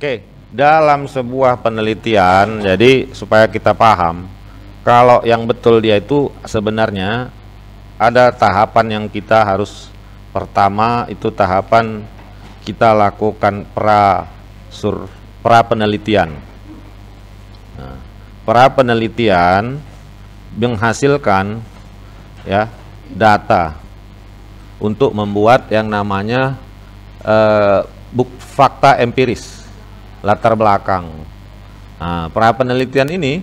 Oke, dalam sebuah penelitian, jadi supaya kita paham, kalau yang betul dia itu sebenarnya ada tahapan yang kita harus, pertama itu tahapan kita lakukan pra penelitian. Nah, pra penelitian menghasilkan ya data untuk membuat yang namanya fakta empiris, latar belakang. Nah, pra penelitian ini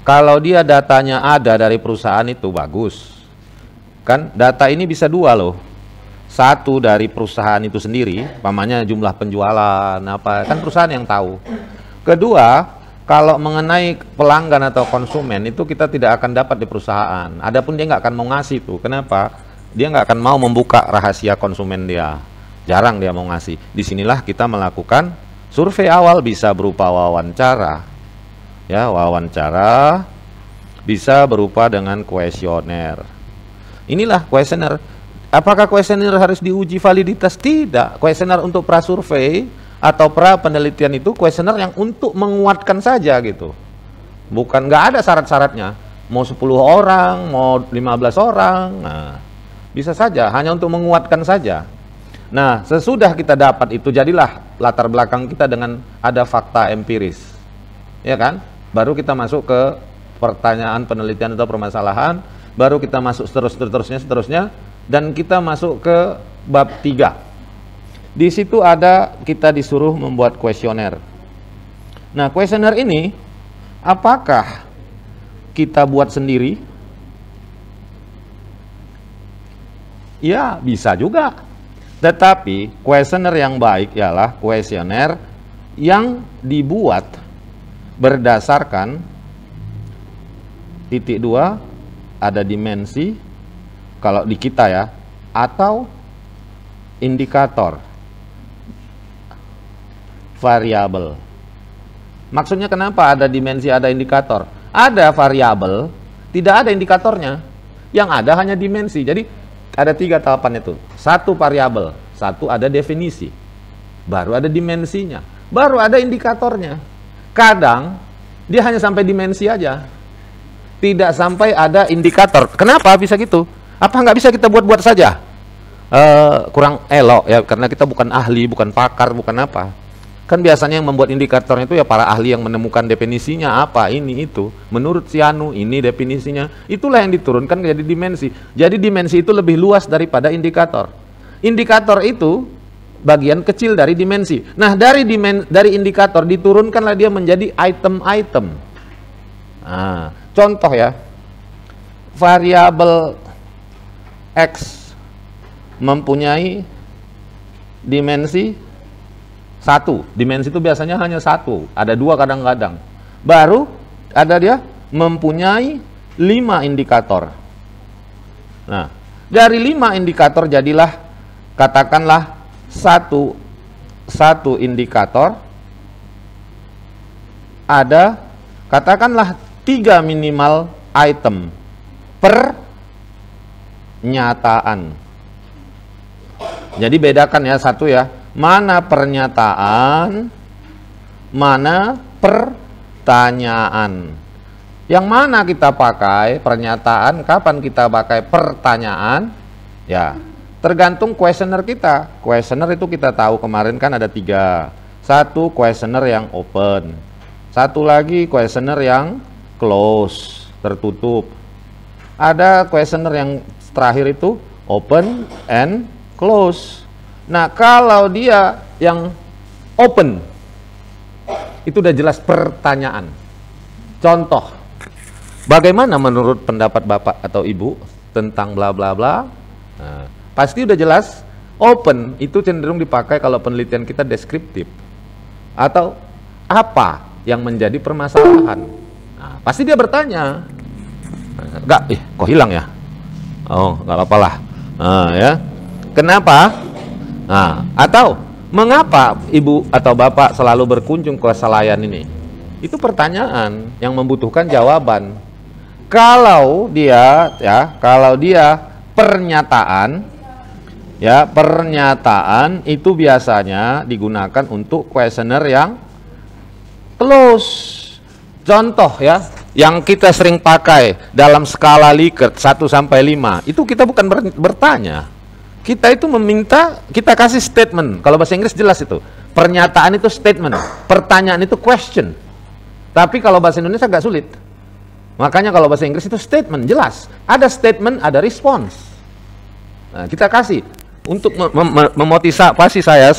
kalau dia datanya ada dari perusahaan itu bagus. Kan data ini bisa dua loh. Satu dari perusahaan itu sendiri, pamannya jumlah penjualan apa, kan perusahaan yang tahu. Kedua, kalau mengenai pelanggan atau konsumen itu kita tidak akan dapat di perusahaan. Adapun dia nggak akan mau ngasih tuh. Kenapa? Dia nggak akan mau membuka rahasia konsumen dia. Jarang dia mau ngasih. Disinilah kita melakukan survei awal, bisa berupa wawancara. Ya, wawancara bisa berupa dengan kuesioner. Inilah kuesioner. Apakah kuesioner harus diuji validitas? Tidak. Kuesioner untuk prasurvei atau pra penelitian itu kuesioner yang untuk menguatkan saja gitu. Bukan, nggak ada syarat-syaratnya. Mau 10 orang, mau 15 orang, nah, bisa saja hanya untuk menguatkan saja. Nah, sesudah kita dapat itu, jadilah latar belakang kita dengan ada fakta empiris. Ya kan? Baru kita masuk ke pertanyaan penelitian atau permasalahan, baru kita masuk seterusnya, dan kita masuk ke bab 3. Di situ ada kita disuruh membuat kuesioner. Nah, kuesioner ini apakah kita buat sendiri? Ya, bisa juga. Tetapi kuesioner yang baik ialah kuesioner yang dibuat berdasarkan titik 2 ada dimensi kalau di kita ya, atau indikator variabel. Maksudnya kenapa ada dimensi, ada indikator? Ada variabel, tidak ada indikatornya. Yang ada hanya dimensi. Jadi ada 3 tahapan itu. 1 variabel, 1 ada definisi, baru ada dimensinya, baru ada indikatornya. Kadang dia hanya sampai dimensi aja, tidak sampai ada indikator. Kenapa bisa gitu? Apa nggak bisa kita buat-buat saja? Kurang elok ya, karena kita bukan ahli, bukan pakar, bukan apa. Kan biasanya yang membuat indikatornya itu ya para ahli yang menemukan definisinya apa, ini itu. Menurut si Anu, ini definisinya. Itulah yang diturunkan jadi dimensi. Jadi dimensi itu lebih luas daripada indikator. Indikator itu bagian kecil dari dimensi. Nah, dari indikator diturunkanlah dia menjadi item-item. Nah, contoh ya, variabel X mempunyai dimensi 1. Dimensi itu biasanya hanya 1, ada 2 kadang-kadang. Baru ada dia mempunyai 5 indikator. Nah, dari 5 indikator jadilah katakanlah satu indikator ada katakanlah 3 minimal item per pernyataan. Jadi bedakan ya, satu ya, mana pernyataan, mana pertanyaan. Yang mana kita pakai pernyataan, kapan kita pakai pertanyaan? Ya, tergantung kuesioner kita. Kuesioner itu kita tahu kemarin kan ada 3. Satu kuesioner yang open, satu lagi kuesioner yang close, tertutup. Ada kuesioner yang terakhir itu open and close. Nah, kalau dia yang open, itu udah jelas pertanyaan. Contoh, bagaimana menurut pendapat Bapak atau Ibu tentang bla bla bla? Nah, pasti udah jelas. Open itu cenderung dipakai kalau penelitian kita deskriptif. Atau apa yang menjadi permasalahan? Nah, pasti dia bertanya. Enggak, kok hilang ya? Oh, nggak apa-apa lah. Nah, ya. Kenapa? Nah, atau mengapa Ibu atau Bapak selalu berkunjung ke Selayar ini? Itu pertanyaan yang membutuhkan jawaban. Kalau dia pernyataan, Ya, pernyataan itu biasanya digunakan untuk kuesioner yang close. Contoh ya, yang kita sering pakai dalam skala Likert 1 sampai 5, itu kita bukan bertanya. Kita itu meminta, kita kasih statement. Kalau bahasa Inggris jelas itu. Pernyataan itu statement, pertanyaan itu question. Tapi kalau bahasa Indonesia agak sulit. Makanya kalau bahasa Inggris itu statement, jelas. Ada statement, ada response. Nah, kita kasih untuk memotivasi saya,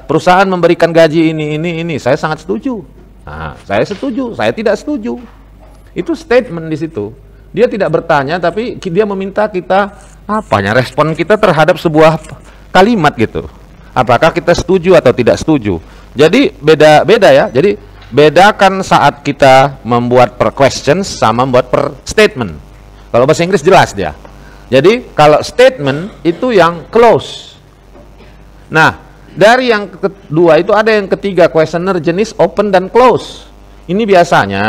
perusahaan memberikan gaji ini, saya sangat setuju. Nah, saya setuju, saya tidak setuju. Itu statement di situ. Dia tidak bertanya, tapi dia meminta kita respon kita terhadap sebuah kalimat gitu. Apakah kita setuju atau tidak setuju? Jadi beda ya. Jadi bedakan saat kita membuat per question sama membuat per statement. Kalau bahasa Inggris jelas dia. Jadi kalau statement itu yang close. Nah, dari yang kedua itu ada yang ketiga, questioner jenis open dan close. Ini biasanya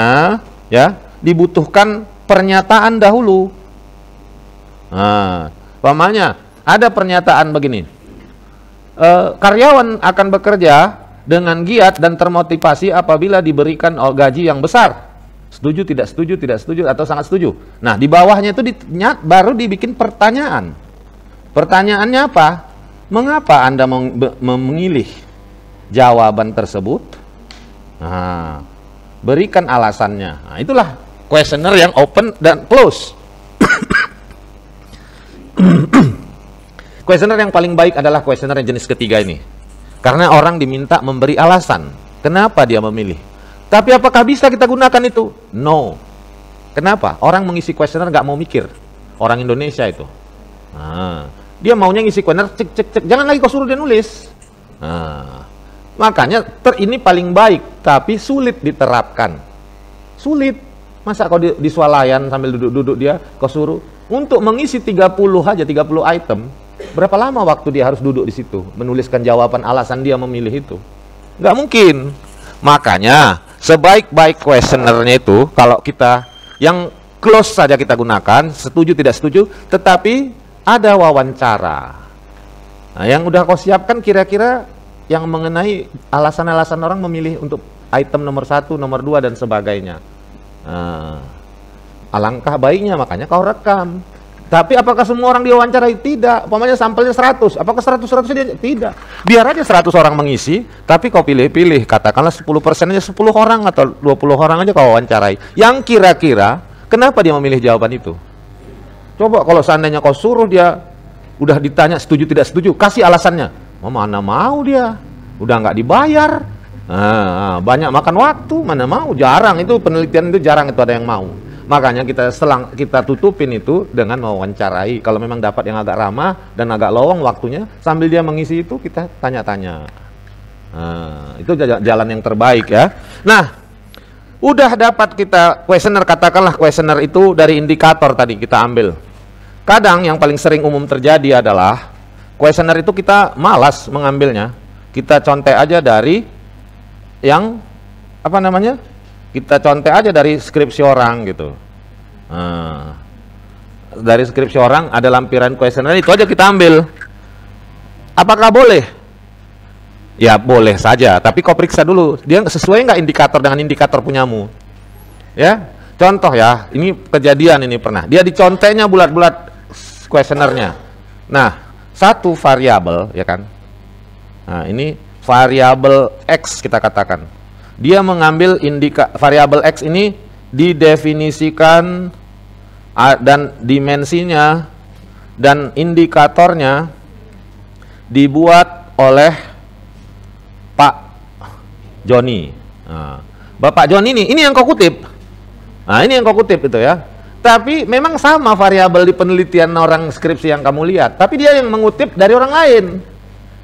ya dibutuhkan pernyataan dahulu. Nah, umpamanya ada pernyataan begini. Karyawan akan bekerja dengan giat dan termotivasi apabila diberikan gaji yang besar. Setuju, tidak setuju, tidak setuju, atau sangat setuju. Nah, di bawahnya itu baru dibikin pertanyaan. Pertanyaannya apa? Mengapa Anda memilih jawaban tersebut? Nah, berikan alasannya. Nah, itulah questioner yang open dan close. Questioner yang paling baik adalah questioner yang jenis ketiga ini. Karena orang diminta memberi alasan kenapa dia memilih. Tapi apakah bisa kita gunakan itu? No. Kenapa? Orang mengisi questioner nggak mau mikir. Orang Indonesia itu. Nah, dia maunya ngisi questioner cek. Jangan lagi kau suruh dia nulis. Nah, makanya ini paling baik, tapi sulit diterapkan. Sulit. Masa kau di swalayan sambil duduk-duduk dia, kau suruh untuk mengisi 30 aja, 30 item. Berapa lama waktu dia harus duduk di situ menuliskan jawaban alasan dia memilih itu? Nggak mungkin. Makanya sebaik-baik questionernya itu kalau kita yang close saja kita gunakan, setuju tidak setuju, tetapi ada wawancara. Nah, yang udah kau siapkan kira-kira yang mengenai alasan-alasan orang memilih untuk item nomor 1, nomor 2 dan sebagainya. Nah, alangkah baiknya makanya kau rekam. Tapi apakah semua orang diwawancarai? Tidak. Umpamanya sampelnya 100. Apakah 100 dia? Tidak. Biar aja 100 orang mengisi, tapi kau pilih-pilih. Katakanlah 10% aja 10 orang atau 20 orang aja kau wawancarai. Yang kira-kira kenapa dia memilih jawaban itu? Coba kalau seandainya kau suruh dia udah ditanya setuju tidak setuju, kasih alasannya. Mana mau dia? Udah nggak dibayar. Nah, banyak makan waktu, mana mau? Jarang itu penelitian itu jarang itu ada yang mau. Makanya kita tutupin itu dengan mewawancarai. Kalau memang dapat yang agak ramah dan agak lowong waktunya, sambil dia mengisi itu kita tanya-tanya. Nah, itu jalan yang terbaik ya. Nah, udah dapat kita questioner, katakanlah questioner itu dari indikator tadi kita ambil. Kadang yang paling sering umum terjadi adalah questioner itu kita malas mengambilnya. Kita contek aja dari yang apa namanya? Kita contek aja dari skripsi orang gitu. Nah, dari skripsi orang ada lampiran kuesioner itu aja kita ambil. Apakah boleh? Ya boleh saja, tapi kau periksa dulu dia sesuai nggak indikator dengan indikator punyamu. Ya, contoh ya, ini kejadian ini pernah. Dia diconteknya bulat-bulat kuesionernya. Nah, satu variabel ya kan. Nah, ini variabel X kita katakan. Dia mengambil variabel X ini didefinisikan dan dimensinya dan indikatornya dibuat oleh Pak Joni. Nah, Bapak Joni ini yang kau kutip. Nah, ini yang kau kutip itu ya. Tapi memang sama variabel di penelitian orang skripsi yang kamu lihat. Tapi dia yang mengutip dari orang lain.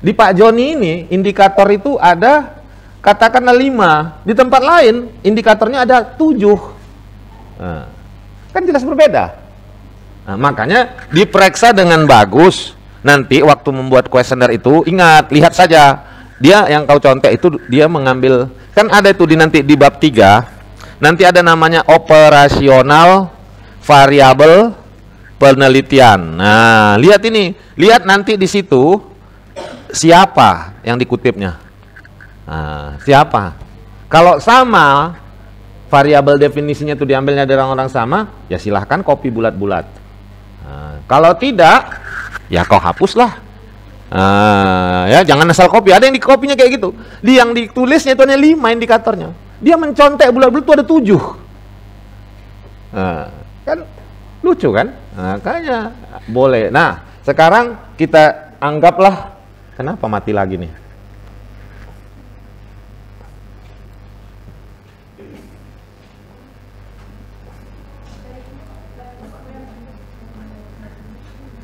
Di Pak Joni ini indikator itu ada katakanlah 5, di tempat lain indikatornya ada 7. Nah, kan jelas berbeda. Nah, makanya diperiksa dengan bagus. Nanti waktu membuat kuesioner itu ingat, lihat saja dia yang kau contek itu dia mengambil, kan ada itu nanti di bab 3 nanti ada namanya operasional variabel penelitian. Nah, lihat ini, lihat nanti di situ siapa yang dikutipnya. Nah, siapa? Kalau sama variabel definisinya itu diambilnya dari orang-orang sama, ya silahkan copy bulat-bulat. Nah, kalau tidak, ya kau hapuslah. Ya jangan asal copy. Ada yang di copy-nya kayak gitu. Yang ditulisnya itu hanya 5 indikatornya. Dia mencontek bulat-bulat itu ada 7. Nah, kan lucu kan? Nah, kayaknya boleh. Nah, sekarang kita anggaplah, kenapa mati lagi nih?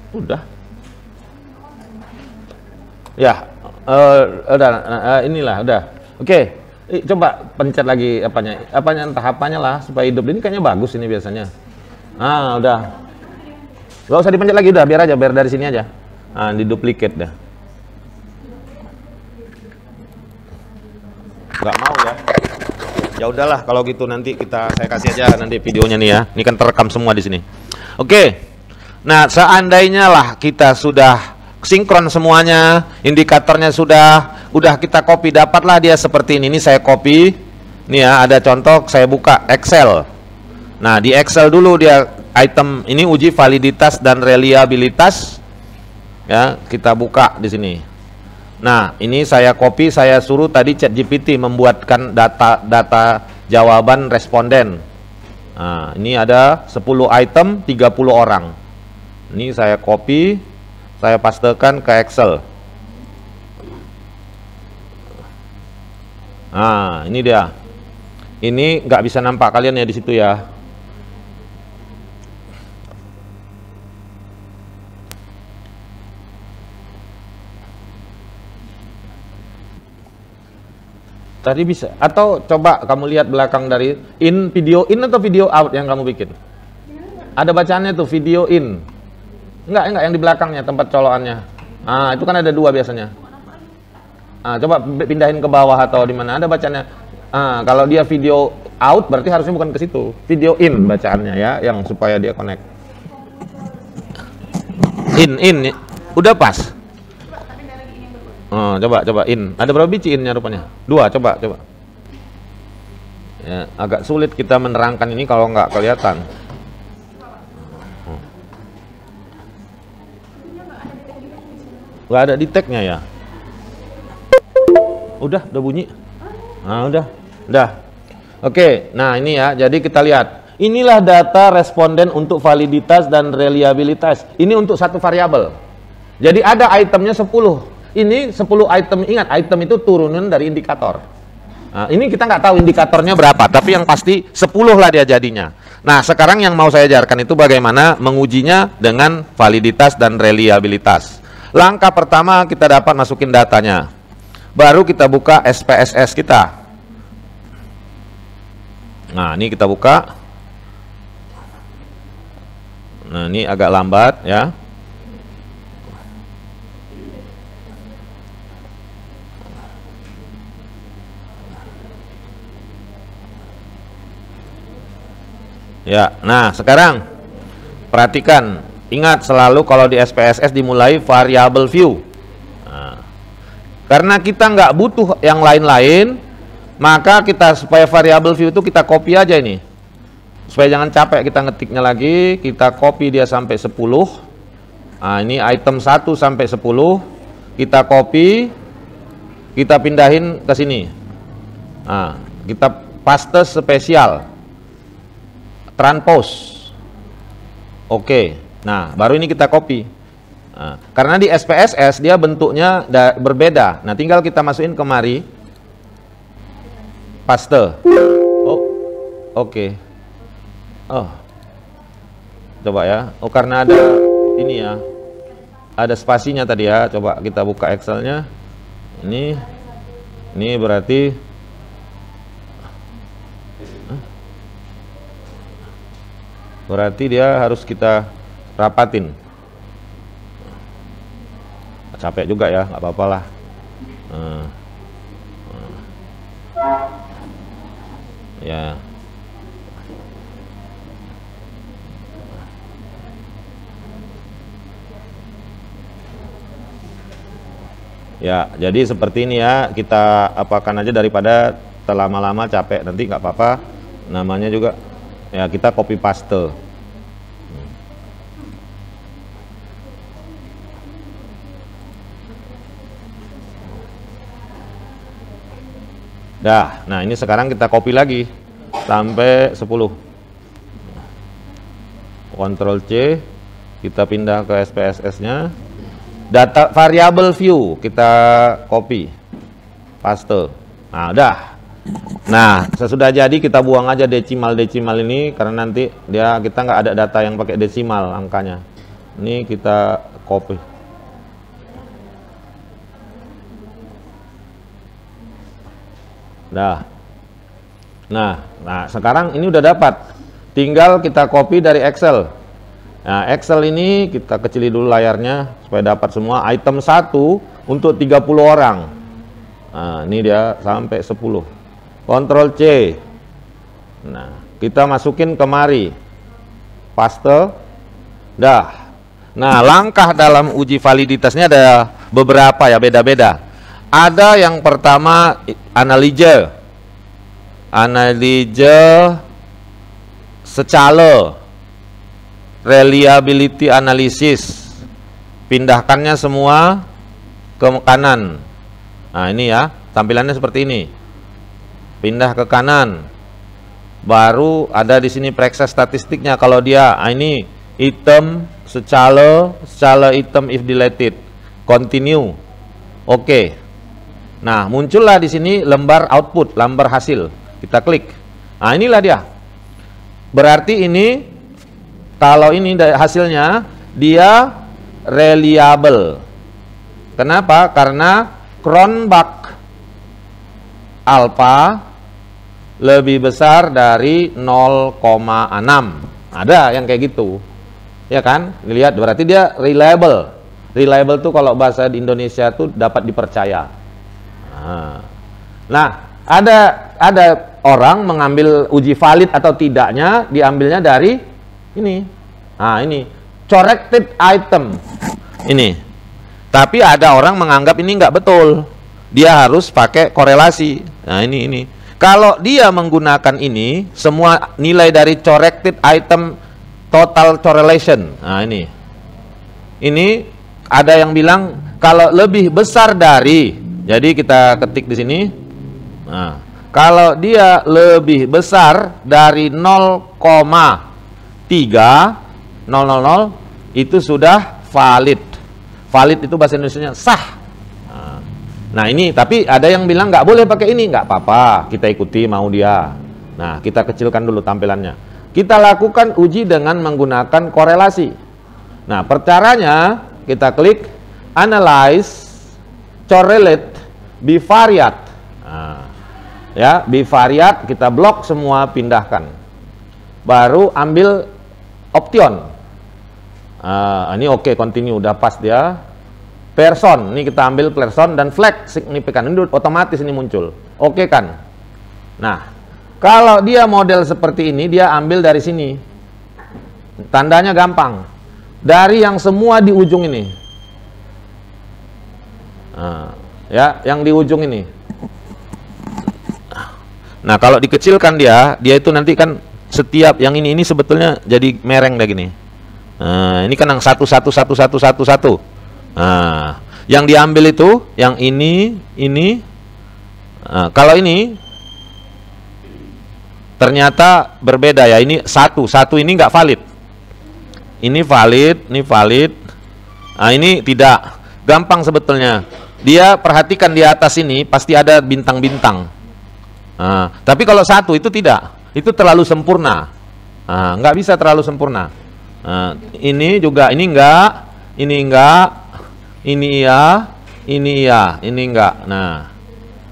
Udah. Ya, udah. Inilah, udah. Oke. Coba pencet lagi apanya entah apanya lah supaya hidup. Ini kayaknya bagus ini biasanya. Ah, udah. Gak usah dipencet lagi, udah biar aja, biar dari sini aja. Ah, diduplicate dah. Gak mau ya. Ya udahlah kalau gitu nanti saya kasih aja nanti videonya nih ya. Ini kan terekam semua di sini. Oke. Nah, seandainya lah kita sudah sinkron semuanya, indikatornya udah kita copy, dapatlah dia seperti ini. Ini saya copy. Nih ya, ada contoh, saya buka Excel. Nah, di Excel dulu dia item ini uji validitas dan reliabilitas. Ya, kita buka di sini. Nah, ini saya copy, saya suruh tadi ChatGPT membuatkan data jawaban responden. Nah, ini ada 10 item, 30 orang. Ini saya copy, saya pastekan ke Excel. Nah, ini dia. Ini nggak bisa nampak kalian ya di situ ya. Tadi bisa. Atau coba kamu lihat belakang dari video in atau video out yang kamu bikin. Ada bacaannya tuh, video in. Enggak yang di belakangnya tempat colokannya. Ah, itu kan ada 2 biasanya. Ah, coba pindahin ke bawah atau di mana ada bacanya. Ah, kalau dia video out berarti harusnya bukan ke situ. Video in bacaannya ya, yang supaya dia connect. In. Udah pas. Oh, coba in. Ada berapa biji innya rupanya? 2, coba. Ya, agak sulit kita menerangkan ini kalau nggak kelihatan. Nggak ada di tag-nya ya. Udah bunyi. Nah, udah. Oke, nah ini ya, jadi kita lihat. Inilah data responden untuk validitas dan reliabilitas. Ini untuk satu variabel. Jadi ada itemnya 10. Ini 10 item, ingat item itu turunan dari indikator. Nah, ini kita nggak tahu indikatornya berapa, tapi yang pasti 10 lah dia jadinya. Nah, sekarang yang mau saya ajarkan itu bagaimana mengujinya dengan validitas dan reliabilitas. Langkah pertama kita dapat masukin datanya. Baru kita buka SPSS kita. Nah, ini kita buka. Nah, ini agak lambat ya. Ya, nah sekarang perhatikan, ingat selalu kalau di SPSS dimulai variable view. Nah, karena kita nggak butuh yang lain-lain, maka kita supaya variable view itu kita copy aja ini. Supaya jangan capek kita ngetiknya lagi, kita copy dia sampai 10. Nah, ini item 1 sampai 10. Kita copy, kita pindahin ke sini. Nah, kita paste spesial. Transpose. Oke. Nah, baru ini kita copy. Nah, karena di SPSS dia bentuknya berbeda. Nah, tinggal kita masukin kemari. Paste. Oh. Oke. Oh. Coba ya. Oh, karena ada ini ya. Ada spasinya tadi ya. Coba kita buka Excel-nya. Ini berarti dia harus kita rapatin. Capek juga ya, nggak apa-apa lah. Ya. Ya, jadi seperti ini ya, kita apakan aja daripada terlama-lama capek, nanti nggak apa-apa. Namanya juga ya kita copy paste. Dah, nah ini sekarang kita copy lagi sampai 10. Ctrl C, kita pindah ke SPSS-nya. Data variable view kita copy, paste. Nah, udah. Nah, sesudah jadi kita buang aja desimal ini karena nanti kita nggak ada data yang pakai desimal angkanya. Ini kita copy. Dah. Nah, sekarang ini udah dapat. Tinggal kita copy dari Excel. Nah, Excel ini kita kecilin dulu layarnya supaya dapat semua item 1 untuk 30 orang. Nah, ini dia sampai 10. Ctrl C. Nah, kita masukin kemari. Paste. Dah. Nah, langkah dalam uji validitasnya ada beberapa ya, beda-beda. Ada yang pertama analyze secala reliability analysis, pindahkannya semua ke kanan. Nah, ini ya tampilannya seperti ini, pindah ke kanan. Baru ada di sini periksa statistiknya. Kalau dia ini item secala item if deleted, continue, oke. Nah, muncullah di sini lembar output, lembar hasil. Kita klik. Nah, inilah dia. Berarti ini kalau ini hasilnya dia reliable. Kenapa? Karena Cronbach alpha lebih besar dari 0,6. Ada yang kayak gitu. Ya kan? Lihat, berarti dia reliable. Reliable tuh kalau bahasa di Indonesia tuh dapat dipercaya. Nah, ada orang mengambil uji valid atau tidaknya, diambilnya dari ini. Nah, ini corrected item ini. Tapi ada orang menganggap ini nggak betul, dia harus pakai korelasi. Nah, ini kalau dia menggunakan ini, semua nilai dari corrected item total correlation. Nah, ini ada yang bilang kalau lebih besar dari, jadi kita ketik di sini. Nah, kalau dia lebih besar dari 0,3000 itu sudah valid. Valid itu bahasa Indonesianya sah. Nah, ini tapi ada yang bilang nggak boleh pakai ini, nggak apa-apa, kita ikuti mau dia. Nah, kita kecilkan dulu tampilannya. Kita lakukan uji dengan menggunakan korelasi. Nah, percaranya kita klik analyze correlate bivariate. Nah, ya, bivariate kita blok semua, pindahkan. Baru ambil option. Ini oke, continue, udah pas dia. Person, ini kita ambil person dan flag signifikan, ini otomatis ini muncul. Oke kan? Nah, kalau dia model seperti ini, dia ambil dari sini. Tandanya gampang. Dari yang semua di ujung ini. Ya, yang di ujung ini. Nah, kalau dikecilkan dia itu nanti kan setiap yang ini sebetulnya jadi mereng dah gini. Nah, ini kan yang 1. Nah, yang diambil itu yang ini. Nah, kalau ini ternyata berbeda ya. Ini satu ini nggak valid. Ini valid, ini valid. Nah, ini tidak. Gampang sebetulnya. Dia perhatikan di atas ini pasti ada bintang-bintang. Nah, tapi kalau satu itu tidak, itu terlalu sempurna. Nah, nggak bisa terlalu sempurna. Nah, ini juga, ini enggak, ini iya, ini enggak. Nah,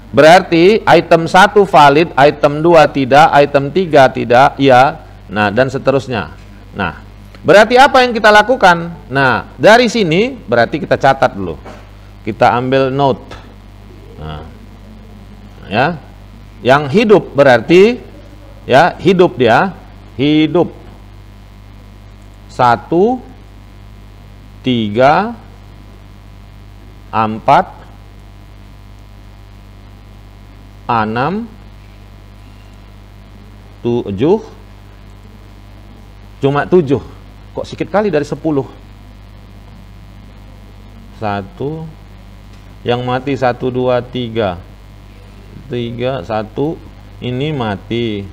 berarti item 1 valid, item 2 tidak, item 3 tidak, iya. Nah, dan seterusnya. Nah, berarti apa yang kita lakukan? Nah, dari sini berarti kita catat dulu. Kita ambil note. Nah, ya. Yang hidup berarti ya, hidup dia, hidup 1, 3, 4, A6, 7, cuma 7. Kok sedikit kali dari 10? 1, yang mati 1, 2, 3. 3, 1, ini mati.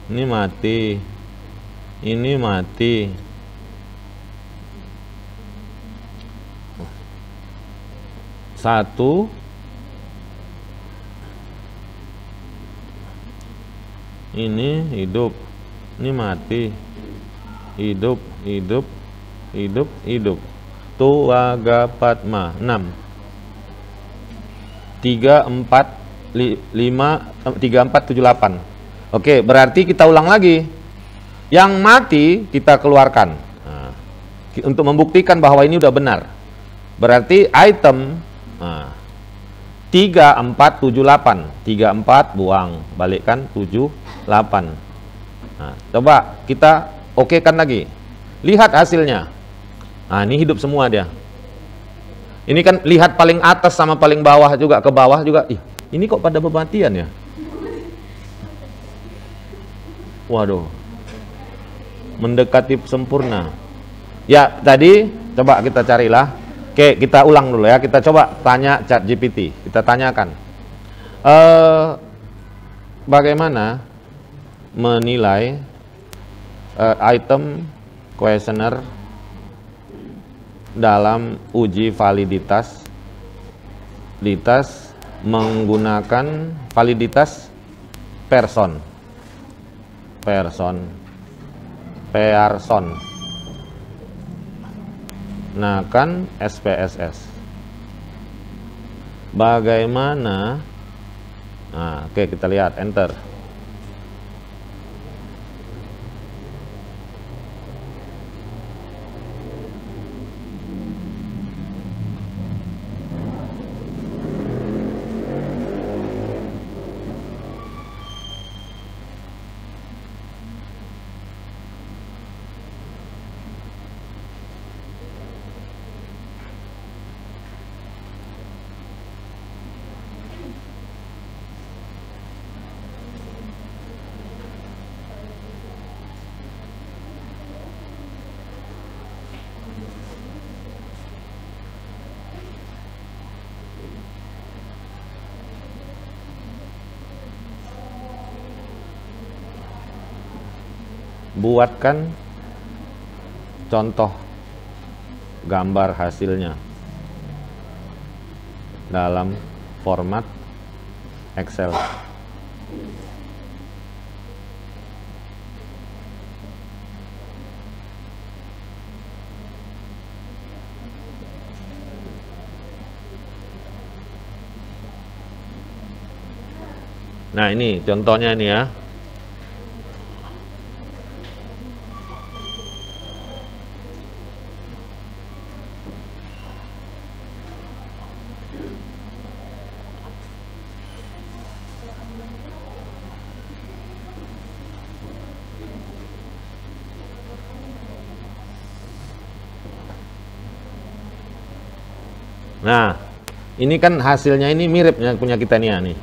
Ini mati. Ini mati. Satu, ini hidup, ini mati, hidup, hidup, hidup, hidup. Tuagapadma 6, 3, 4, 5, 3, 4, 7, 8. Oke, berarti kita ulang lagi. Yang mati kita keluarkan. Nah, untuk membuktikan bahwa ini udah benar. Berarti item 3, 4, 7, 8. 3, 4 buang, balikkan 7, 8. Nah, coba kita okekan lagi. Lihat hasilnya. Nah, ini hidup semua dia. Ini kan lihat paling atas sama paling bawah juga, ke bawah juga. Ih, ini kok pada pematian ya? Waduh. Mendekati sempurna. Ya, tadi coba kita carilah. Oke, kita ulang dulu ya. Kita coba tanya ChatGPT. Kita tanyakan. Bagaimana menilai item questionnaire dalam uji validitas menggunakan validitas Pearson. Nah, kan SPSS. Bagaimana? Nah, oke, kita lihat, enter. Buatkan contoh gambar hasilnya dalam format Excel. Nah, ini contohnya ini ya. Nah, ini kan hasilnya ini mirip yang punya kita nih.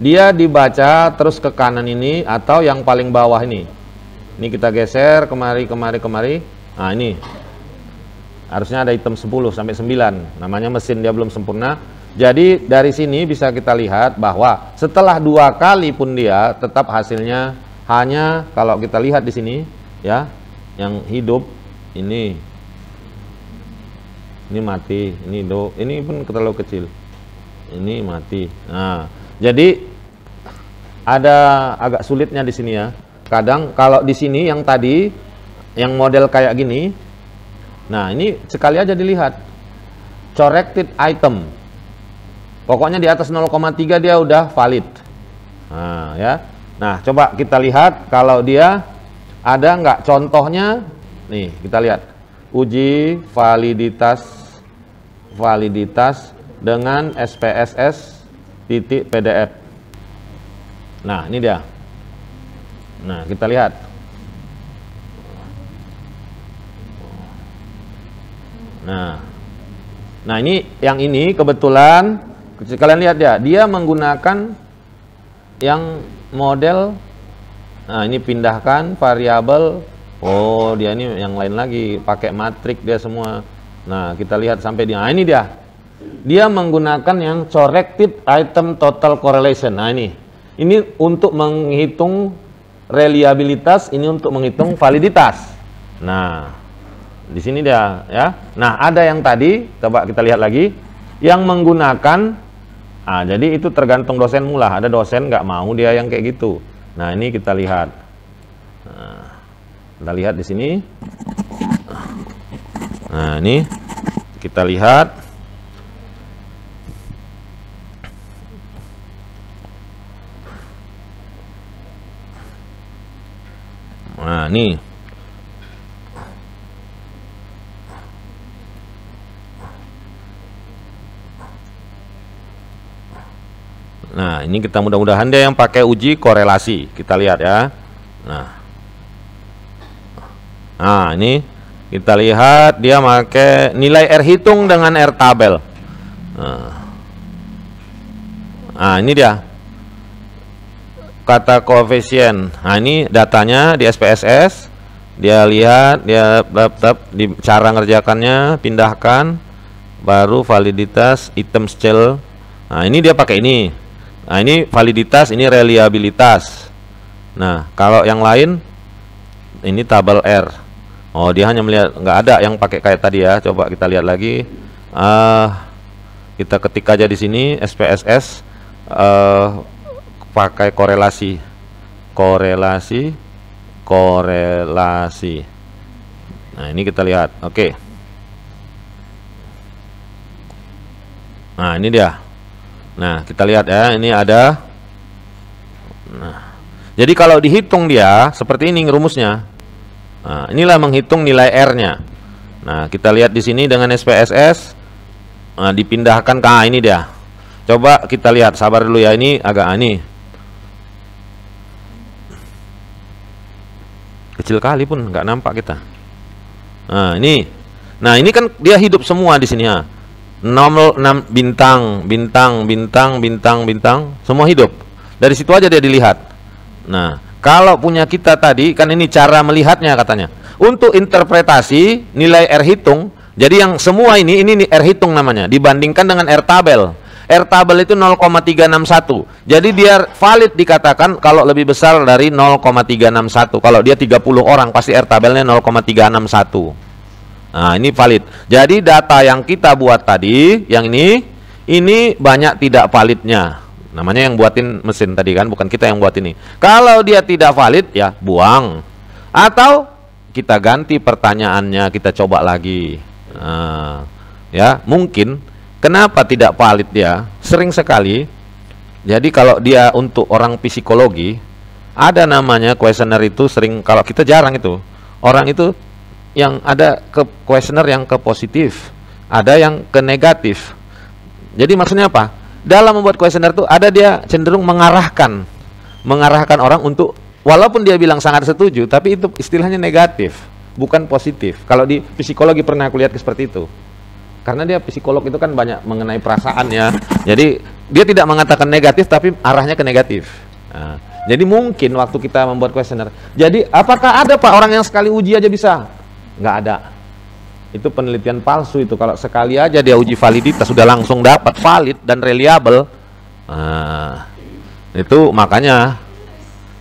Dia dibaca terus ke kanan ini atau yang paling bawah ini. Ini kita geser kemari. Nah, ini. Harusnya ada item 10 sampai 9. Namanya mesin dia belum sempurna. Jadi dari sini bisa kita lihat bahwa setelah 2 kali pun dia tetap hasilnya hanya kalau kita lihat di sini ya, yang hidup ini mati, ini pun terlalu kecil, ini mati. Nah, jadi ada agak sulitnya di sini ya. Kadang kalau di sini yang tadi, yang model kayak gini, nah ini sekali aja dilihat, corrected item, pokoknya di atas 0,3 dia udah valid. Nah ya, nah coba kita lihat kalau dia ada nggak contohnya, nih kita lihat. Uji validitas dengan SPSS .pdf. Nah, ini dia. Nah, kita lihat. Nah, ini yang ini kebetulan kalian lihat ya, dia menggunakan yang model. Nah, ini pindahkan variabel. Oh, dia ini yang lain lagi, pakai matrik dia semua. Nah, kita lihat sampai di, nah ini dia. Dia menggunakan yang corrected item total correlation. Nah, ini untuk menghitung reliabilitas, ini untuk menghitung validitas. Nah, di sini dia ya. Nah, ada yang tadi, coba kita lihat lagi, yang menggunakan, jadi itu tergantung dosen mula. Ada dosen nggak mau dia yang kayak gitu. Nah, ini kita lihat. Nah, kita lihat di sini. Nah, ini kita lihat. Nah, ini. Nah, ini kita mudah-mudahan dia yang pakai uji korelasi. Kita lihat ya. Nah, ini kita lihat dia pakai nilai R hitung dengan R tabel. Nah, ini dia. Kata koefisien. Nah, ini datanya di SPSS. Dia lihat, dia di cara ngerjakannya, pindahkan, baru validitas item scale. Nah, ini dia pakai ini. Nah, ini validitas, ini reliabilitas. Nah, kalau yang lain ini tabel R. Oh, dia hanya melihat, nggak ada yang pakai kayak tadi ya. Coba kita lihat lagi. Kita ketik aja di sini SPSS, pakai korelasi. Nah, ini kita lihat. Oke. Nah, ini dia. Nah, kita lihat ya, ini ada. Nah, jadi kalau dihitung dia seperti ini rumusnya. Nah, inilah menghitung nilai R-nya. Nah, kita lihat di sini dengan SPSS. Nah, dipindahkan ke ini dia. Coba kita lihat, sabar dulu ya, ini agak ini. Kecil kali pun nggak nampak kita. Nah, ini. Nah, ini kan dia hidup semua di sini ya. 6 bintang, semua hidup. Dari situ aja dia dilihat. Nah, kalau punya kita tadi kan ini cara melihatnya katanya. Untuk interpretasi nilai R hitung, jadi yang semua ini R hitung namanya, dibandingkan dengan R tabel. R tabel itu 0,361. Jadi dia valid dikatakan kalau lebih besar dari 0,361. Kalau dia 30 orang pasti R tabelnya 0,361. Nah, ini valid. Jadi data yang kita buat tadi, yang ini banyak tidak validnya. Namanya yang buatin mesin tadi kan, bukan kita yang buat ini. Kalau dia tidak valid, ya buang. Atau kita ganti pertanyaannya, kita coba lagi. Nah, ya mungkin kenapa tidak valid dia? Sering sekali. Jadi kalau dia untuk orang psikologi, ada namanya kuesioner itu sering, kalau kita jarang itu. Orang itu yang ada ke kuesioner yang ke positif, ada yang ke negatif. Jadi maksudnya apa? Dalam membuat kuesioner itu ada dia cenderung mengarahkan orang untuk, walaupun dia bilang sangat setuju, tapi itu istilahnya negatif, bukan positif. Kalau di psikologi pernah aku lihat seperti itu. Karena dia psikolog itu kan banyak mengenai perasaan ya. Jadi dia tidak mengatakan negatif tapi arahnya ke negatif. Nah, jadi mungkin waktu kita membuat kuesioner. Jadi apakah ada Pak orang yang sekali uji aja bisa? Nggak ada. Itu penelitian palsu itu. Kalau sekali aja dia uji validitas sudah langsung dapat valid dan reliable. Nah, itu makanya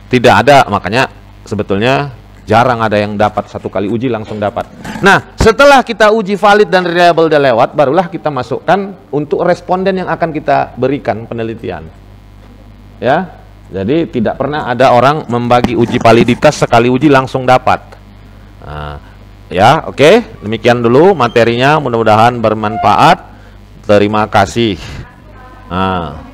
tidak ada. Makanya sebetulnya jarang ada yang dapat satu kali uji langsung dapat. Nah, setelah kita uji valid dan reliable udah lewat, barulah kita masukkan untuk responden yang akan kita berikan penelitian. Ya, jadi tidak pernah ada orang membagi uji validitas sekali uji langsung dapat. Nah, ya, oke. Demikian dulu materinya, mudah-mudahan bermanfaat. Terima kasih. Nah.